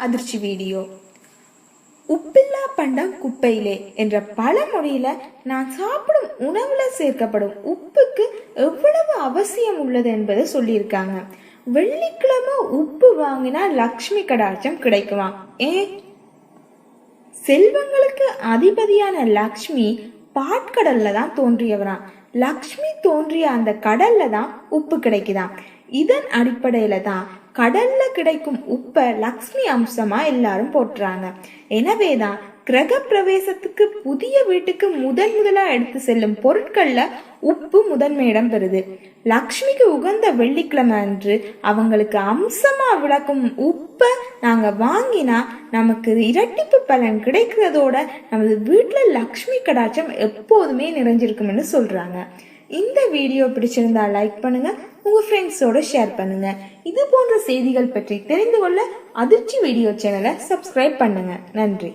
அதிர்ச்சி வீடியோ. உப்பில்லா பண்டம் குப்பையிலே என்ற பழமொழியில நான் சாப்பிடும் உணவுல சேர்க்கப்படும் உப்புக்கு எவ்வளவு அவசியம் உள்ளது என்பதை சொல்லியிருக்காங்க. வெள்ளிக்கிழமை உப்பு வாங்கினா லக்ஷ்மி கடாட்சம் கிடைக்குமா? செல்வங்களுக்கு அதிபதியான லக்ஷ்மி பாட்கடல்ல தான் தோன்றியவராம். லக்ஷ்மி தோன்றிய அந்த கடல்ல தான் உப்பு கிடைக்குதாம். இதன் அடிப்படையில தான் கடல்ல கிடைக்கும் உப்ப லக்ஷ்மி அம்சமா எல்லாரும் போட்டுறாங்க. எனவேதான் கிரக பிரவேசத்துக்கு புதிய வீட்டுக்கு முதலா எடுத்து செல்லும் பொருட்கள்ல உப்பு முதன்மை இடம் பெறுது. லக்ஷ்மிக்கு உகந்த வெள்ளிக்கிழமை அன்று அவங்களுக்கு அம்சமா விளக்கும் உப்பை நாங்க வாங்கினா நமக்கு இரட்டிப்பு பலன் கிடைக்கிறதோட நமது வீட்டுல லக்ஷ்மி கடாட்சம் எப்போதுமே நிறைஞ்சிருக்கும்னு சொல்றாங்க. இந்த வீடியோ பிடிச்சிருந்தா லைக் பண்ணுங்க, உங்க ஃப்ரெண்ட்ஸோட ஷேர் பண்ணுங்க. இது போன்ற செய்திகள் பற்றி தெரிந்து கொள்ள அதிர்ச்சி வீடியோ சேனலை சப்ஸ்கிரைப் பண்ணுங்க. நன்றி.